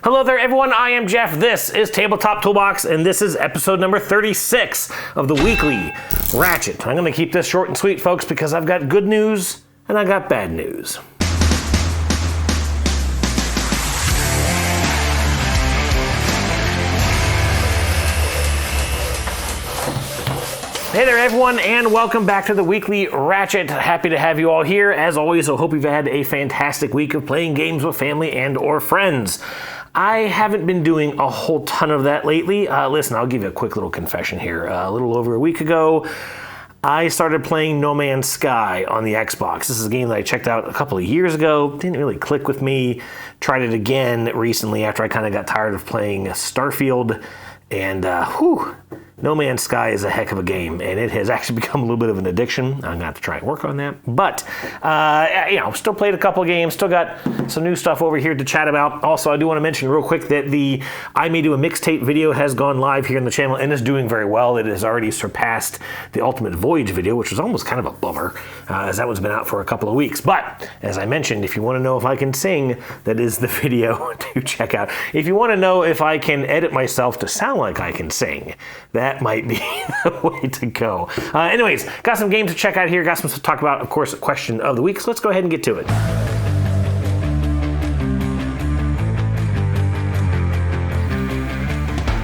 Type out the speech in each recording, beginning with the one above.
Hello there, everyone. I am Jeff. This is Tabletop Toolbox, and this is episode number 36 of the weekly Ratchet. I'm going to keep this short and sweet, folks, because I've got good news and I got bad news. Hey there, everyone, and welcome back to the weekly Ratchet. Happy to have you all here. As always, I hope you've had a fantastic week of playing games with family and or friends. I haven't been doing a whole ton of that lately. Listen, I'll give you a quick little confession here. A little over a week ago, I started playing No Man's Sky on the Xbox. This is a game that I checked out a couple of years ago. Didn't really click with me. Tried it again recently after I kind of got tired of playing Starfield. And, No Man's Sky is a heck of a game, and it has actually become a little bit of an addiction. I'm going to have to try and work on that. But, still played a couple of games, still got some new stuff over here to chat about. Also, I do want to mention real quick that the I May Do a Mixtape video has gone live here on the channel and is doing very well. It has already surpassed the Ultimate Voyage video, which was almost kind of a bummer, as that one's been out for a couple of weeks. But, as I mentioned, if you want to know if I can sing, that is the video to check out. If you want to know if I can edit myself to sound like I can sing, that might be the way to go. Anyways, got some games to check out here. Got some to talk about, of course, a question of the week. So let's go ahead and get to it.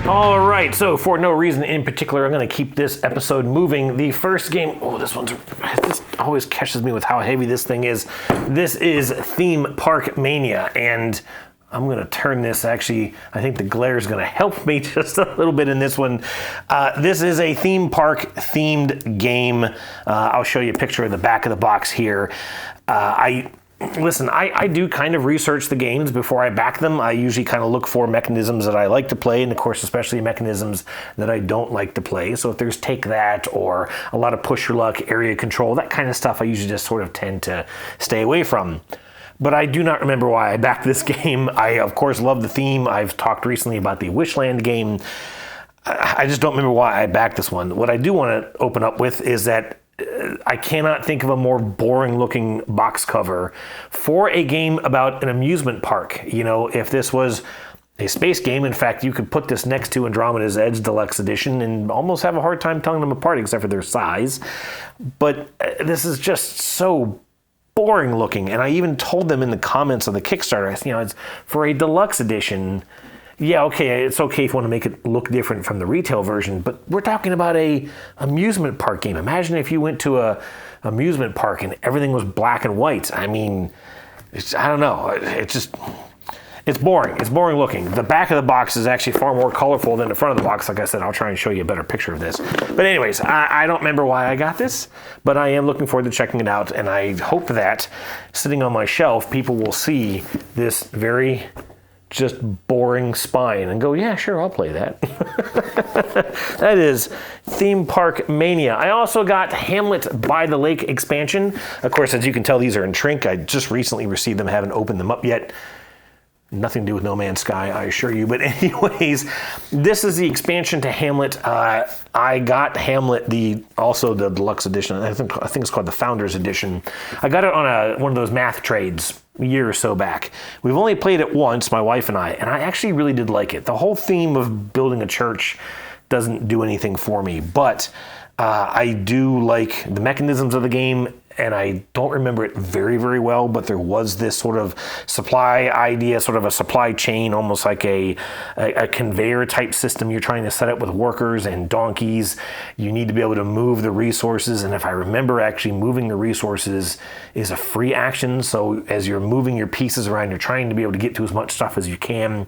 All right, so for no reason in particular, I'm going to keep this episode moving. The first game, this always catches me with how heavy this thing is. This is Theme Park Mania, and I'm going to turn this, actually, I think the glare is going to help me just a little bit in this one. This is a theme park themed game. I'll show you a picture of the back of the box here. I do kind of research the games before I back them. I usually kind of look for mechanisms that I like to play, and of course, especially mechanisms that I don't like to play. So if there's Take That or a lot of push your luck, area control, that kind of stuff, I usually just sort of tend to stay away from. But I do not remember why I backed this game. I, of course, love the theme. I've talked recently about the Wishland game. I just don't remember why I backed this one. What I do want to open up with is that I cannot think of a more boring-looking box cover for a game about an amusement park. You know, if this was a space game, in fact, you could put this next to Andromeda's Edge Deluxe Edition and almost have a hard time telling them apart except for their size. But this is just so boring looking, and I even told them in the comments of the Kickstarter, it's for a deluxe edition. Yeah, okay, it's okay if you want to make it look different from the retail version, but we're talking about a amusement park game. Imagine if you went to a amusement park and everything was black and white. I mean, I don't know. It's boring. It's boring looking. The back of the box is actually far more colorful than the front of the box. Like I said, I'll try and show you a better picture of this. But anyways, I don't remember why I got this, but I am looking forward to checking it out, and I hope that sitting on my shelf, people will see this very just boring spine and go, yeah, sure, I'll play that. That is Theme Park Mania. I also got Hamlet by the Lake expansion. Of course, as you can tell, these are in shrink. I just recently received them, haven't opened them up yet. Nothing to do with No Man's Sky, I assure you. But anyways, this is the expansion to Hamlet. I got Hamlet, also the deluxe edition. I think it's called the Founders Edition. I got it on one of those math trades a year or so back. We've only played it once, my wife and I actually really did like it. The whole theme of building a church doesn't do anything for me, but I do like the mechanisms of the game, and I don't remember it very, very well, but there was this sort of supply idea, sort of a supply chain, almost like a conveyor type system you're trying to set up with workers and donkeys. You need to be able to move the resources, and if I remember, actually moving the resources is a free action, so as you're moving your pieces around, you're trying to be able to get to as much stuff as you can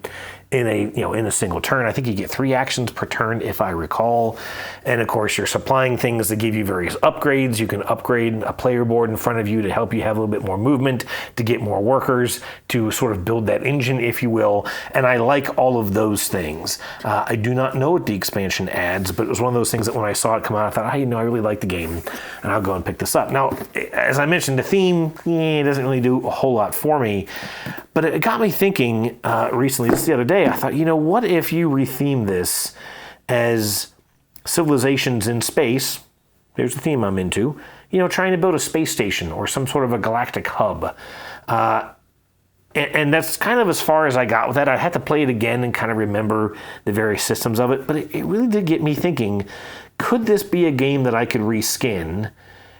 in a single turn. I think you get 3 actions per turn, if I recall. And of course, you're supplying things that give you various upgrades. You can upgrade a player board in front of you to help you have a little bit more movement, to get more workers, to sort of build that engine, if you will. And I like all of those things. I do not know what the expansion adds, but it was one of those things that when I saw it come out, I thought, I really like the game, and I'll go and pick this up. Now, as I mentioned, the theme, it doesn't really do a whole lot for me, but it got me thinking recently, just the other day, I thought, what if you retheme this as civilizations in space? There's the theme I'm into. Trying to build a space station or some sort of a galactic hub. And that's kind of as far as I got with that. I had to play it again and kind of remember the various systems of it. But it really did get me thinking, could this be a game that I could reskin?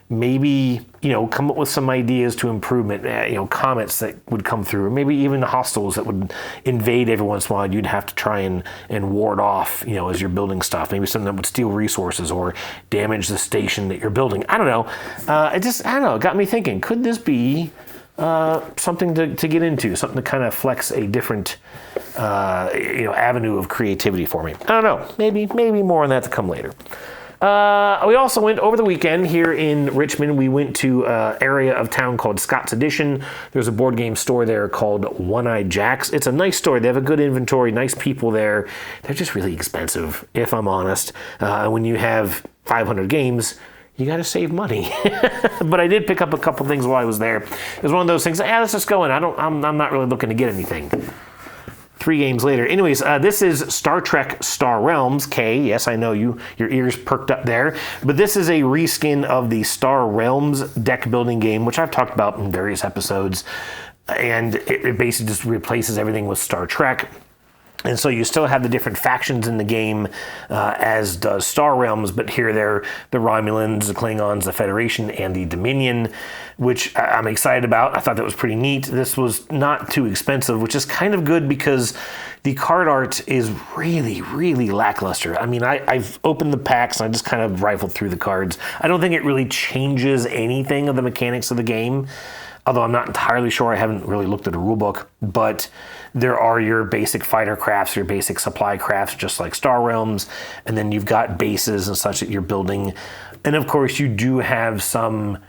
Maybe, come up with some ideas to improvement, comments that would come through, or maybe even hostiles that would invade every once in a while. You'd have to try and ward off, as you're building stuff. Maybe something that would steal resources or damage the station that you're building. I don't know. It got me thinking, could this be something to get into, something to kind of flex a different, avenue of creativity for me. I don't know. Maybe more on that to come later. We also went over the weekend here in Richmond. We went to an area of town called Scott's Addition. There's a board game store there called One-Eyed Jacks. It's a nice store. They have a good inventory, nice people there. They're just really expensive, if I'm honest. When you have 500 games, you got to save money. But I did pick up a couple things while I was there. It was one of those things, let's just go in. I'm not really looking to get anything. 3 games later. Anyways, this is Star Trek Star Realms. Kay, yes, I know your ears perked up there. But this is a reskin of the Star Realms deck building game, which I've talked about in various episodes. And it basically just replaces everything with Star Trek. And so you still have the different factions in the game, as does Star Realms, but here they're the Romulans, the Klingons, the Federation, and the Dominion, which I'm excited about. I thought that was pretty neat. This was not too expensive, which is kind of good because the card art is really, really lackluster. I mean, I've opened the packs and I just kind of rifled through the cards. I don't think it really changes anything of the mechanics of the game, although I'm not entirely sure. I haven't really looked at a rule book, but there are your basic fighter crafts, your basic supply crafts, just like Star Realms, and then you've got bases and such that you're building. And of course, you do have some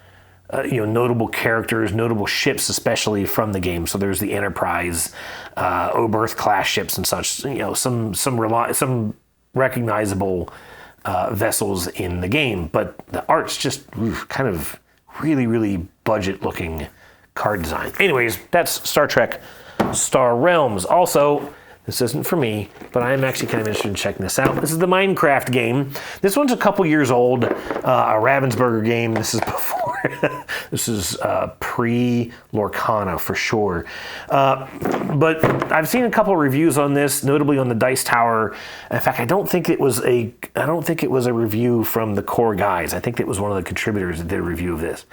notable characters, notable ships, especially from the game. So there's the Enterprise, Oberth class ships and such. Some recognizable vessels in the game, but the art's just kind of really, really budget-looking card design. Anyways, that's Star Trek Star Realms. Also, this isn't for me, but I am actually kind of interested in checking this out. This is the Minecraft game. This one's a couple years old, a Ravensburger game. This is before, this is pre-Lorcana for sure. But I've seen a couple reviews on this, notably on the Dice Tower. In fact, I don't think it was a review from the core guys. I think it was one of the contributors that did a review of this.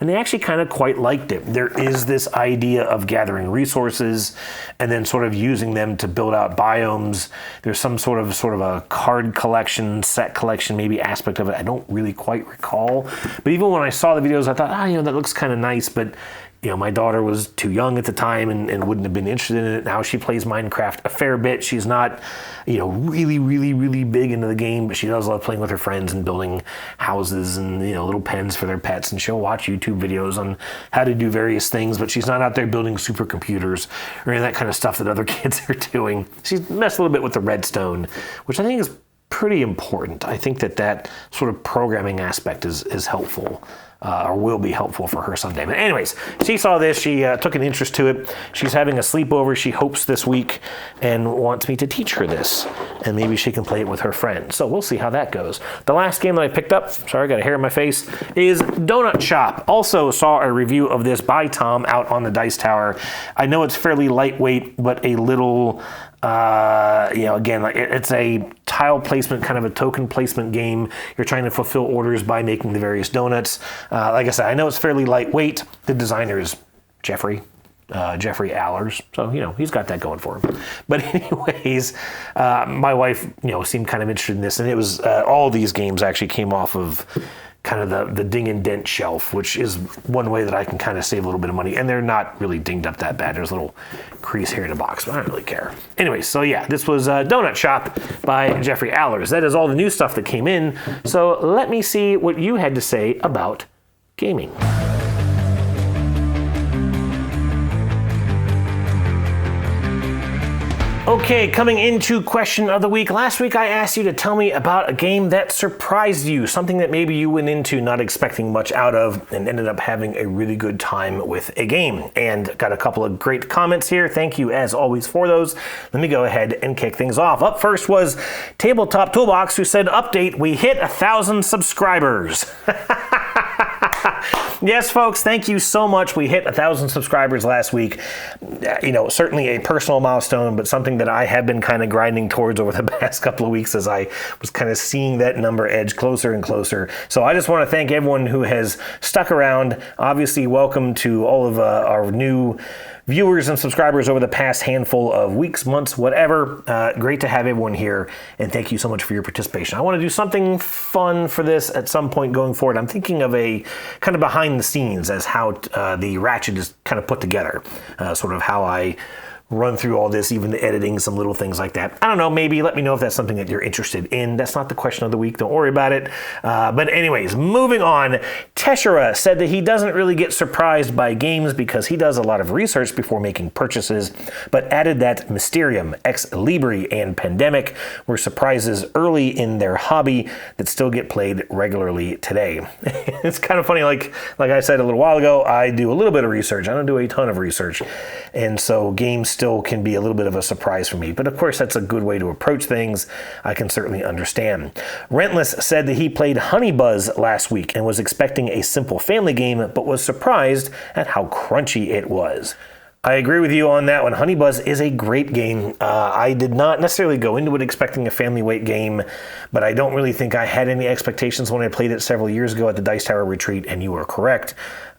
And they actually kind of quite liked it. There is this idea of gathering resources and then sort of using them to build out biomes. There's some sort of a card collection, set collection, maybe aspect of it. I don't really quite recall. But even when I saw the videos, I thought, that looks kind of nice. But my daughter was too young at the time and wouldn't have been interested in it. Now she plays Minecraft a fair bit. She's not, really, really, really big into the game, but she does love playing with her friends and building houses and, little pens for their pets. And she'll watch YouTube videos on how to do various things, but she's not out there building supercomputers or any of that kind of stuff that other kids are doing. She's messed a little bit with the redstone, which I think is pretty important. I think that sort of programming aspect is helpful. Or will be helpful for her someday. But anyways, she saw this. She took an interest to it. She's having a sleepover, she hopes, this week and wants me to teach her this. And maybe she can play it with her friends. So we'll see how that goes. The last game that I picked up, sorry, I got a hair in my face, is Donut Shop. Also saw a review of this by Tom out on the Dice Tower. I know it's fairly lightweight, but a little... again, it's a tile placement, kind of a token placement game. You're trying to fulfill orders by making the various donuts. Like I said, I know it's fairly lightweight. The designer is Jeffrey Allers, so he's got that going for him. But anyways, my wife seemed kind of interested in this, and it was all these games actually came off of kind of the ding and dent shelf, which is one way that I can kind of save a little bit of money. And they're not really dinged up that bad. There's a little crease here in the box, but I don't really care. Anyway, so yeah, this was Donut Shop by Jeffrey Allers. That is all the new stuff that came in. So let me see what you had to say about gaming. Okay, coming into question of the week. Last week I asked you to tell me about a game that surprised you, something that maybe you went into not expecting much out of and ended up having a really good time with a game. And got a couple of great comments here. Thank you as always for those. Let me go ahead and kick things off. Up first was Tabletop Toolbox, who said, update, we hit 1,000 subscribers. Yes, folks, thank you so much. We hit 1,000 subscribers last week. Certainly a personal milestone, but something that I have been kind of grinding towards over the past couple of weeks as I was kind of seeing that number edge closer and closer. So I just want to thank everyone who has stuck around. Obviously, welcome to all of our new viewers and subscribers over the past handful of weeks, months, whatever. Great to have everyone here, and thank you so much for your participation. I want to do something fun for this at some point going forward. I'm thinking of a kind of behind the scenes as how the Ratchet is kind of put together, sort of how I run through all this, even the editing, some little things like that. I don't know, maybe let me know if that's something that you're interested in. That's not the question of the week, don't worry about it. But anyways, moving on, Teshera said that he doesn't really get surprised by games because he does a lot of research before making purchases, but added that Mysterium, Ex Libri, and Pandemic were surprises early in their hobby that still get played regularly today. It's kind of funny, like I said a little while ago, I do a little bit of research. I don't do a ton of research. And so games still can be a little bit of a surprise for me. But of course, that's a good way to approach things. I can certainly understand. Rentless said that he played Honey Buzz last week and was expecting a simple family game, but was surprised at how crunchy it was. I agree with you on that one. Honey Buzz is a great game. I did not necessarily go into it expecting a family weight game, but I don't really think I had any expectations when I played it several years ago at the Dice Tower Retreat, and you are correct.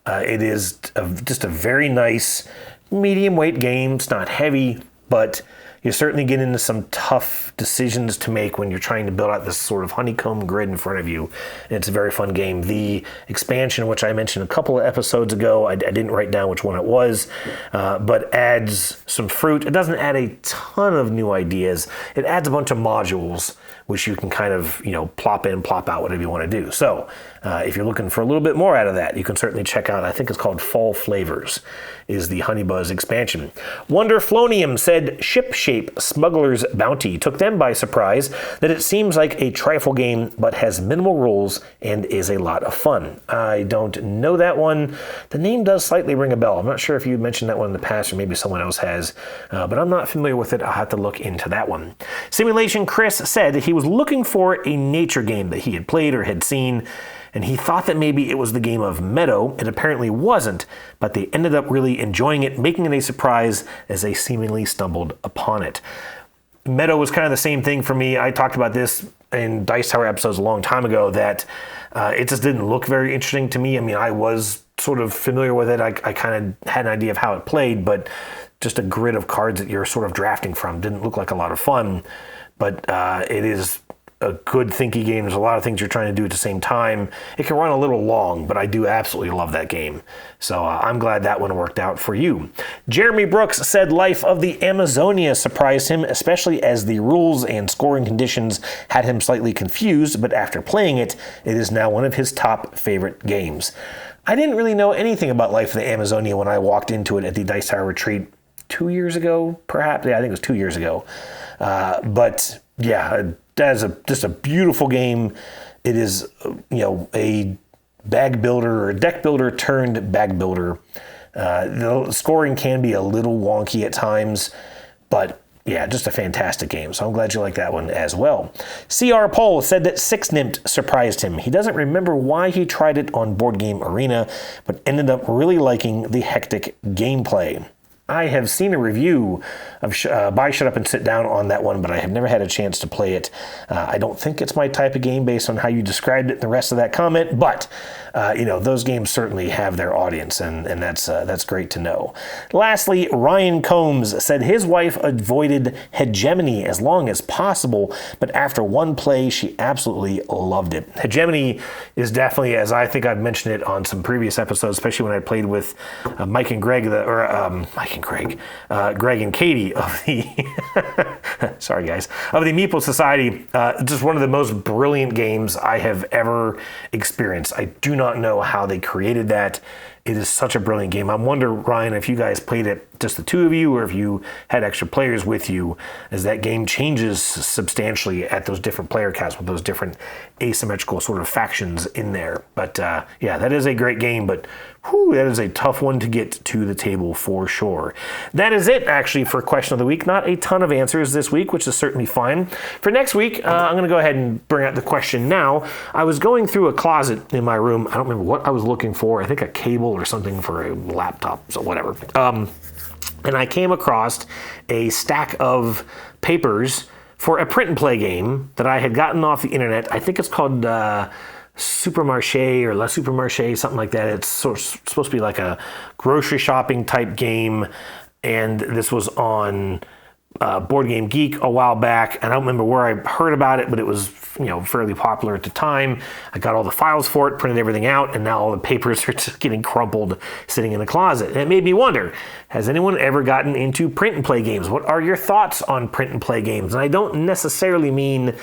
It is just a very nice medium weight game. It's not heavy, but you certainly get into some tough decisions to make when you're trying to build out this sort of honeycomb grid in front of you. And it's a very fun game. The expansion, which I mentioned a couple of episodes ago, I didn't write down which one it was, but adds some fruit. It doesn't add a ton of new ideas. It adds a bunch of modules, which you can kind of, plop in, plop out, whatever you want to do. So if you're looking for a little bit more out of that, you can certainly check out, I think it's called Fall Flavors, is the Honey Buzz expansion. Wonderflonium said Ship Shape Smuggler's Bounty took them by surprise, that it seems like a trifle game, but has minimal rules and is a lot of fun. I don't know that one. The name does slightly ring a bell. I'm not sure if you mentioned that one in the past or maybe someone else has, but I'm not familiar with it. I'll have to look into that one. Simulation Chris said that he was looking for a nature game that he had played or had seen, and he thought that maybe it was the game of Meadow. It apparently wasn't, but they ended up really enjoying it, making it a surprise as they seemingly stumbled upon it. Meadow was kind of the same thing for me. I talked about this in Dice Tower episodes a long time ago, that it just didn't look very interesting to me. I mean, I was sort of familiar with it. I kind of had an idea of how it played, but just a grid of cards that you're sort of drafting from didn't look like a lot of fun. But it is a good thinky game. There's a lot of things you're trying to do at the same time. It can run a little long, but I do absolutely love that game. So I'm glad that one worked out for you. Jeremy Brooks said Life of the Amazonia surprised him, especially as the rules and scoring conditions had him slightly confused, but after playing it, it is now one of his top favorite games. I didn't really know anything about Life of the Amazonia when I walked into it at the Dice Tower Retreat 2 years ago, perhaps. Yeah, I think it was 2 years ago. But yeah, that is just a beautiful game. It is, a bag builder or a deck builder turned bag builder. The scoring can be a little wonky at times, but yeah, just a fantastic game. So I'm glad you like that one as well. CR Poll said that Six Nimmt surprised him. He doesn't remember why he tried it on Board Game Arena, but ended up really liking the hectic gameplay. I have seen a review of Buy, Shut Up, and Sit Down on that one, but I have never had a chance to play it. I don't think it's my type of game based on how you described it in the rest of that comment, but those games certainly have their audience, and that's great to know. Lastly, Ryan Combs said his wife avoided Hegemony as long as possible, but after one play, she absolutely loved it. Hegemony is definitely, as I think I've mentioned it on some previous episodes, especially when I played with Greg and Katie of the sorry guys, of the Meeple Society. Just one of the most brilliant games I have ever experienced. I do not know how they created that. It is such a brilliant game. I wonder, Ryan, if you guys played it just the two of you, or if you had extra players with you, as that game changes substantially at those different player counts with those different asymmetrical sort of factions in there. But yeah, that is a great game, but that is a tough one to get to the table for sure. That is it, actually, for Question of the Week. Not a ton of answers this week, which is certainly fine. For next week, I'm going to go ahead and bring out the question now. I was going through a closet in my room. I don't remember what I was looking for. I think a cable or something for a laptop, so whatever. And I came across a stack of papers for a print and play game that I had gotten off the internet. I think it's called Supermarché or La Supermarché, something like that. It's supposed to be like a grocery shopping type game, and this was on Board Game Geek a while back, and I don't remember where I heard about it, but it was fairly popular at the time. I got all the files for it, printed everything out, and now all the papers are just getting crumpled sitting in the closet. And it made me wonder, has anyone ever gotten into print and play games? What are your thoughts on print and play games? And I don't necessarily mean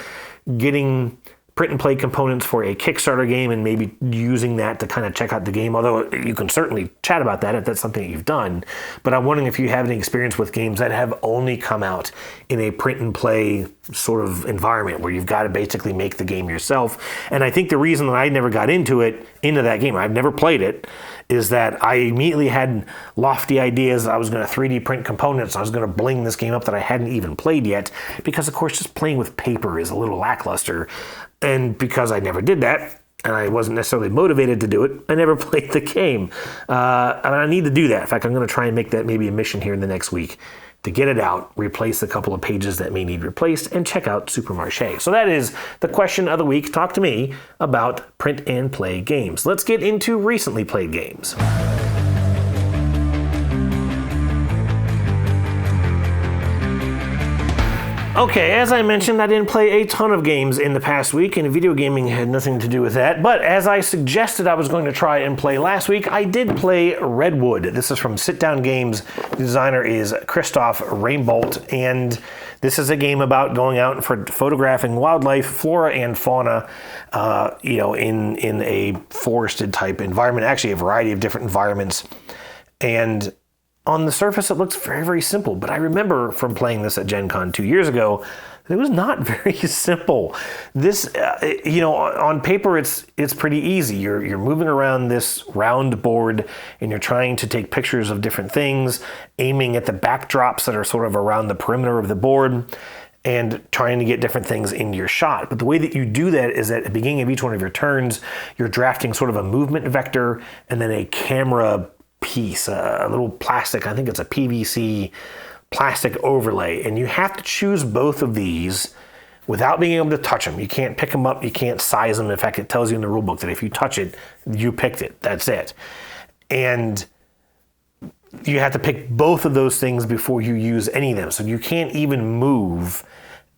getting print and play components for a Kickstarter game and maybe using that to kind of check out the game, although you can certainly chat about that if that's something that you've done. But I'm wondering if you have any experience with games that have only come out in a print and play sort of environment where you've got to basically make the game yourself. And I think the reason that I never got into that game, I've never played it, is that I immediately had lofty ideas. I was going to 3D print components. I was going to bling this game up that I hadn't even played yet, because of course just playing with paper is a little lackluster. And because I never did that, and I wasn't necessarily motivated to do it, I never played the game. And I need to do that. In fact, I'm going to try and make that maybe a mission here in the next week, to get it out, replace a couple of pages that may need replaced, and check out Supermarché. So that is the question of the week. Talk to me about print and play games. Let's get into recently played games. Okay, as I mentioned, I didn't play a ton of games in the past week, and video gaming had nothing to do with that. But as I suggested I was going to try and play last week, I did play Redwood. This is from Sit Down Games. The designer is Christoph Raimbolt, and this is a game about going out and photographing wildlife, flora and fauna, in a forested type environment. Actually, a variety of different environments. And on the surface, it looks very, very simple, but I remember from playing this at Gen Con 2 years ago, that it was not very simple. This, on paper, it's pretty easy. You're moving around this round board, and you're trying to take pictures of different things, aiming at the backdrops that are sort of around the perimeter of the board, and trying to get different things into your shot. But the way that you do that is at the beginning of each one of your turns, you're drafting sort of a movement vector and then a camera piece, a little plastic, I think it's a PVC plastic overlay, and you have to choose both of these without being able to touch them. You can't pick them up, you can't size them. In fact, it tells you in the rule book that if you touch it, you picked it. That's it. And you have to pick both of those things before you use any of them. So you can't even move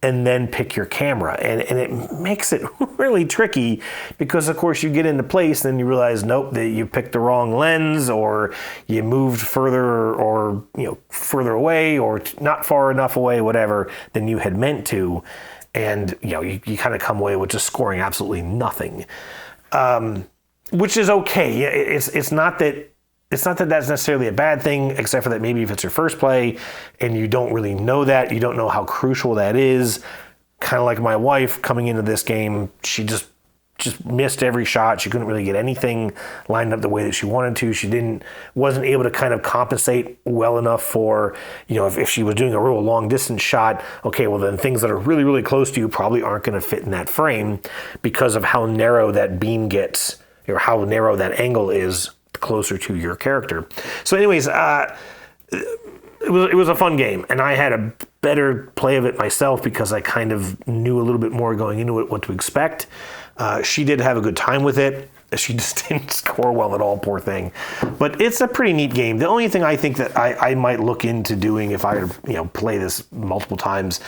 and then pick your camera. And it makes it really tricky, because of course you get into place and then you realize, nope, that you picked the wrong lens, or you moved further or further away, or not far enough away, whatever, than you had meant to. And you kind of come away with just scoring absolutely nothing. Which is okay. It's not that that's necessarily a bad thing, except for that maybe if it's your first play and you don't really know that, you don't know how crucial that is. Kind of like my wife coming into this game, she just missed every shot. She couldn't really get anything lined up the way that she wanted to. She wasn't able to kind of compensate well enough for, if she was doing a real long distance shot, okay, well then things that are really, really close to you probably aren't going to fit in that frame because of how narrow that beam gets, or how narrow that angle is closer to your character. So anyways, it was a fun game, and I had a better play of it myself because I kind of knew a little bit more going into it what to expect. She did have a good time with it. She just didn't score well at all, poor thing. But it's a pretty neat game. The only thing I think that I might look into doing if I play this multiple times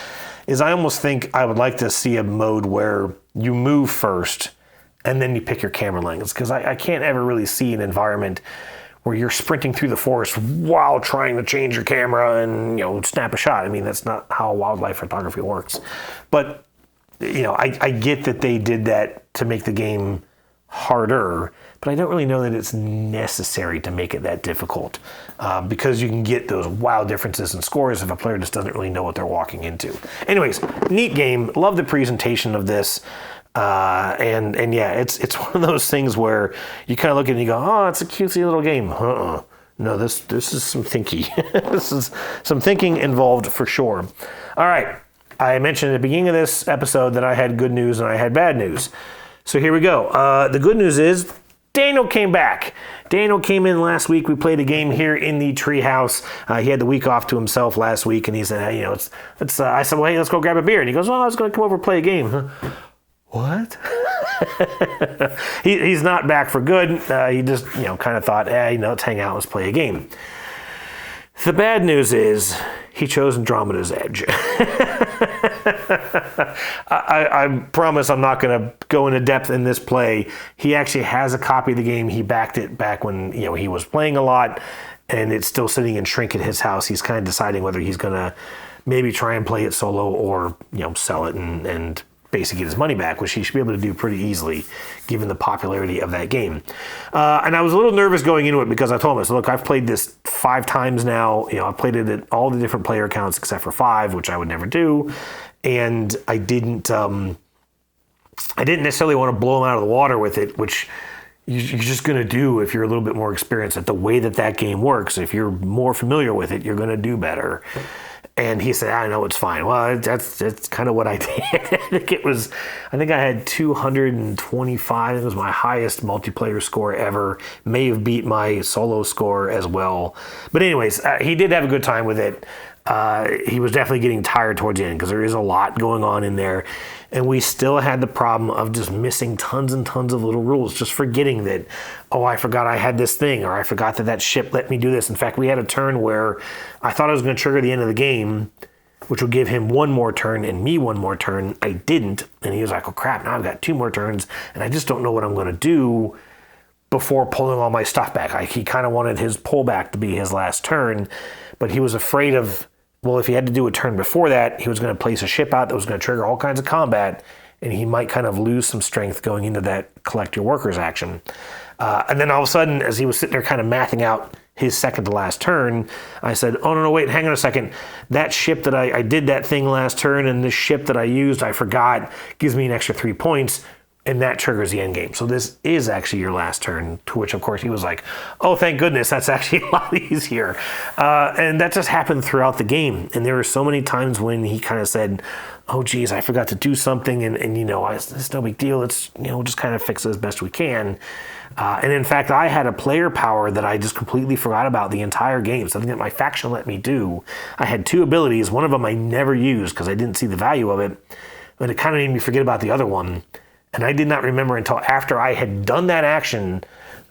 is I almost think I would like to see a mode where you move first and then you pick your camera lens, because I can't ever really see an environment where you're sprinting through the forest while trying to change your camera and snap a shot. I mean, that's not how wildlife photography works. But I get that they did that to make the game harder, but I don't really know that it's necessary to make it that difficult because you can get those wild differences in scores if a player just doesn't really know what they're walking into. Anyways, neat game. Love the presentation of this. And yeah, it's one of those things where you kind of look at it and you go, oh, it's a cutesy little game. No, this is some thinking. This is some thinking involved for sure. All right. I mentioned at the beginning of this episode that I had good news and I had bad news. So here we go. The good news is Daniel came back. Daniel came in last week. We played a game here in the treehouse. He had the week off to himself last week, and he said, hey, I said, well, hey, let's go grab a beer. And he goes, well, I was going to come over and play a game. What? He's not back for good. He just, kind of thought, let's hang out, let's play a game. The bad news is he chose Andromeda's Edge. I promise I'm not going to go into depth in this play. He actually has a copy of the game. He backed it back when he was playing a lot, and it's still sitting in shrink at his house. He's kind of deciding whether he's going to maybe try and play it solo or sell it and basically get his money back, which he should be able to do pretty easily given the popularity of that game. And I was a little nervous going into it because I told him, I said, look, I've played this 5 times now. I've played it at all the different player accounts except for 5, which I would never do. And I didn't necessarily want to blow him out of the water with it, which you're just going to do if you're a little bit more experienced at the way that game works. If you're more familiar with it, you're going to do better. And he said, I know, it's fine. Well, that's kind of what I did. I think I had 225. It was my highest multiplayer score ever. May have beat my solo score as well. But anyways, he did have a good time with it. He was definitely getting tired towards the end because there is a lot going on in there. And we still had the problem of just missing tons and tons of little rules, just forgetting that, I forgot I had this thing, or I forgot that ship let me do this. In fact, we had a turn where I thought I was going to trigger the end of the game, which would give him one more turn and me one more turn. I didn't. And he was like, oh crap, now I've got 2 more turns and I just don't know what I'm going to do before pulling all my stuff back. He kind of wanted his pullback to be his last turn, but he was afraid of, if he had to do a turn before that, he was going to place a ship out that was going to trigger all kinds of combat, and he might kind of lose some strength going into that collect your workers action. And then all of a sudden, as he was sitting there kind of mathing out his second to last turn, I said, oh, no, wait, hang on a second. That ship that I did that thing last turn, and this ship that I used, I forgot, gives me an extra 3 points. And that triggers the end game. So this is actually your last turn, to which, of course, he was like, oh, thank goodness, that's actually a lot easier. And that just happened throughout the game. And there were so many times when he kind of said, oh, geez, I forgot to do something. And it's no big deal. Let's, just kind of fix it as best we can. And in fact, I had a player power that I just completely forgot about the entire game. Something that my faction let me do. I had 2 abilities. One of them I never used because I didn't see the value of it. But it kind of made me forget about the other one. And I did not remember until after I had done that action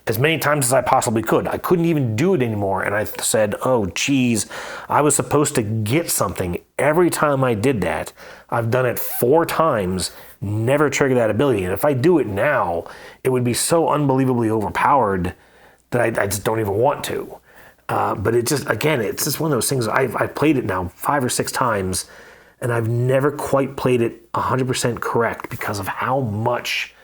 as many times as I possibly could. I couldn't even do it anymore. And I said, oh, geez, I was supposed to get something every time I did that. I've done it 4 times, never triggered that ability. And if I do it now, it would be so unbelievably overpowered that I just don't even want to. But it's just one of those things. I've played it now 5 or 6 times. And I've never quite played it 100% correct because of how much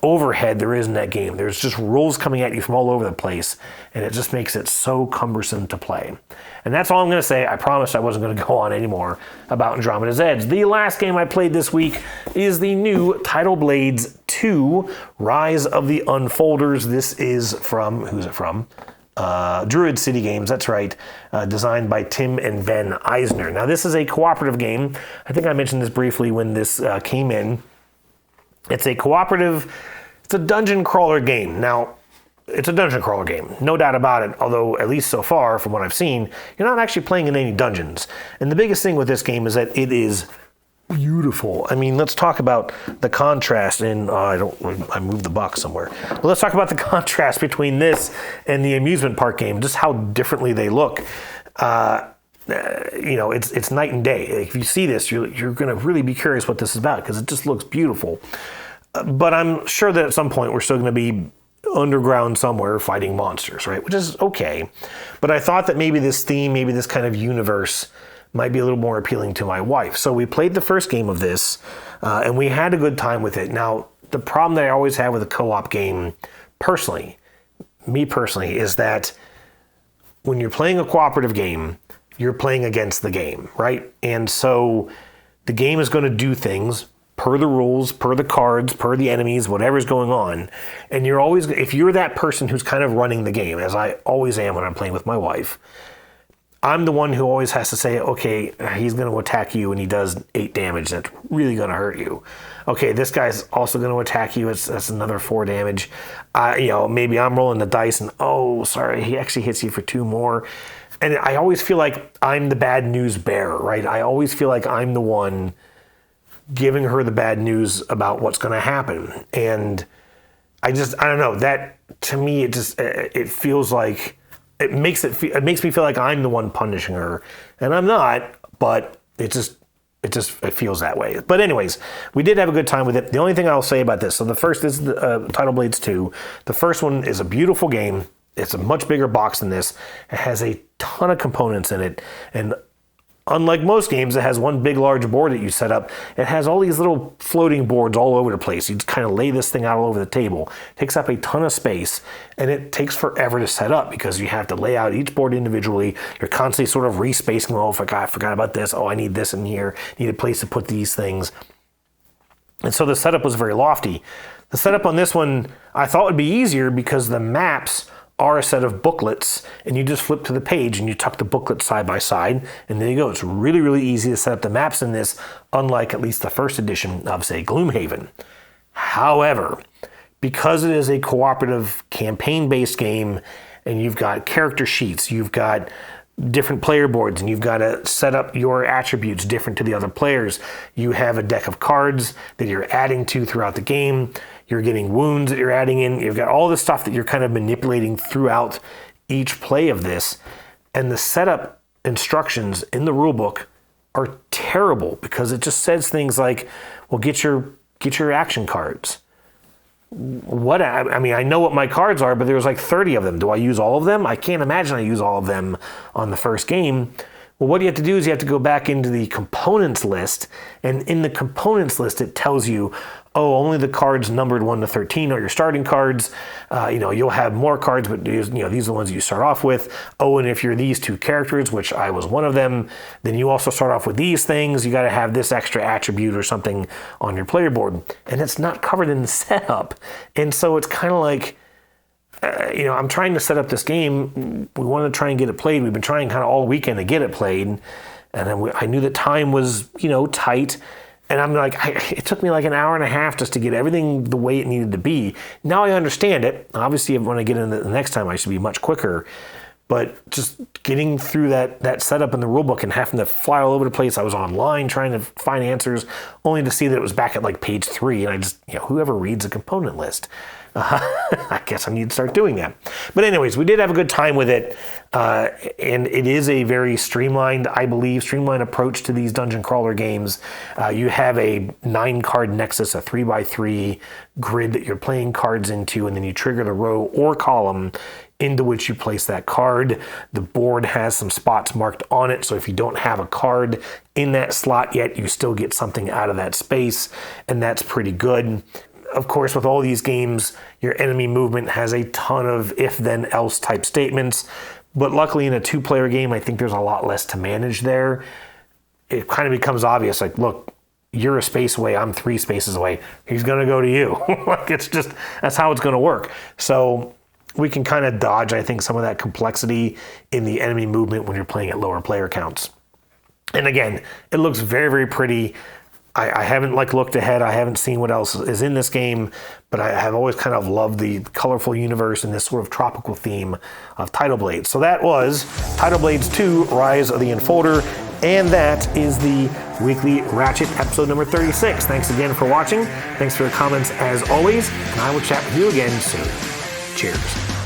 overhead there is in that game. There's just rules coming at you from all over the place, and it just makes it so cumbersome to play. And that's all I'm going to say. I promised I wasn't going to go on anymore about Andromeda's Edge. The last game I played this week is the new Tidal Blades 2, Rise of the Unfolders. This is from, who's it from? Druid City Games, that's right, designed by Tim and Ben Eisner. Now, this is a cooperative game. I think I mentioned this briefly when this came in. It's a dungeon crawler game. Now, it's a dungeon crawler game, no doubt about it, although at least so far, from what I've seen, you're not actually playing in any dungeons. And the biggest thing with this game is that it is beautiful. I mean, let's talk about the contrast in, I moved the box somewhere. Well, let's talk about the contrast between this and the amusement park game, just how differently they look. It's night and day. If you see this, you're going to really be curious what this is about because it just looks beautiful. But I'm sure that at some point we're still going to be underground somewhere fighting monsters, right? Which is okay. But I thought that maybe this theme, maybe this kind of universe might be a little more appealing to my wife. So we played the first game of this, and we had a good time with it. Now, the problem that I always have with a co-op game, me personally, is that when you're playing a cooperative game, you're playing against the game, right? And so the game is going to do things per the rules, per the cards, per the enemies, whatever's going on. And you're always, if you're that person who's kind of running the game, as I always am when I'm playing with my wife, I'm the one who always has to say, okay, he's going to attack you and he does 8 damage. That's really going to hurt you. Okay, this guy's also going to attack you. That's another 4 damage. Maybe I'm rolling the dice and, oh, sorry, he actually hits you for 2 more. And I always feel like I'm the bad news bearer, right? I always feel like I'm the one giving her the bad news about what's going to happen. And I don't know, that to me, it feels like, it makes me feel like I'm the one punishing her, and I'm not, but it feels that way. But anyways, we did have a good time with it. The only thing I'll say about this, so the first is the Tidal Blades 2. The first one is a beautiful game. It's a much bigger box than this. It has a ton of components in it, and unlike most games, it has one big, large board that you set up. It has all these little floating boards all over the place. You just kind of lay this thing out all over the table. It takes up a ton of space, and it takes forever to set up because you have to lay out each board individually. You're constantly sort of respacing. Oh, I forgot about this. Oh, I need this in here. Need a place to put these things. And so the setup was very lofty. The setup on this one I thought would be easier because the maps are a set of booklets, and you just flip to the page and you tuck the booklet side by side, and there you go. It's really, really easy to set up the maps in this, unlike at least the first edition of, say, Gloomhaven. However, because it is a cooperative campaign-based game, and you've got character sheets, you've got different player boards, and you've got to set up your attributes different to the other players. You have a deck of cards that you're adding to throughout the game. You're getting wounds that you're adding in. You've got all this stuff that you're kind of manipulating throughout each play of this. And the setup instructions in the rulebook are terrible because it just says things like, well, get your action cards. What? I mean, I know what my cards are, but there's like 30 of them. Do I use all of them? I can't imagine I use all of them on the first game. Well, what you have to do is you have to go back into the components list, and in the components list, it tells you, oh, only the cards numbered 1 to 13 are your starting cards. You'll have more cards, but these are the ones that you start off with. Oh, and if you're these 2 characters, which I was one of them, then you also start off with these things. You got to have this extra attribute or something on your player board, and it's not covered in the setup. And so it's kind of like, I'm trying to set up this game. We want to try and get it played. We've been trying kind of all weekend to get it played, and then I knew that time was, tight. And I'm like, it took me like an hour and a half just to get everything the way it needed to be. Now I understand it. Obviously, when I get in the next time, I should be much quicker. But just getting through that setup in the rulebook and having to fly all over the place. I was online trying to find answers, only to see that it was back at like page 3. And I just, whoever reads a component list? I guess I need to start doing that. But anyways, we did have a good time with it. And it is a very streamlined approach to these dungeon crawler games. You have a 9-card nexus, a 3x3 grid that you're playing cards into, and then you trigger the row or column into which you place that card. The board has some spots marked on it, so if you don't have a card in that slot yet, you still get something out of that space, and that's pretty good. Of course, with all these games, your enemy movement has a ton of if-then-else type statements, but luckily in a 2-player game, I think there's a lot less to manage there. It kind of becomes obvious, like, look, you're a space away, I'm 3 spaces away, he's going to go to you. That's how it's going to work. So we can kind of dodge, I think, some of that complexity in the enemy movement when you're playing at lower player counts. And again, it looks very, very pretty. I haven't looked ahead. I haven't seen what else is in this game, but I have always kind of loved the colorful universe and this sort of tropical theme of Tidal Blades. So that was Tidal Blades 2, Rise of the Enfolder, and that is the weekly Ratchet episode number 36. Thanks again for watching. Thanks for your comments as always, and I will chat with you again soon. Cheers.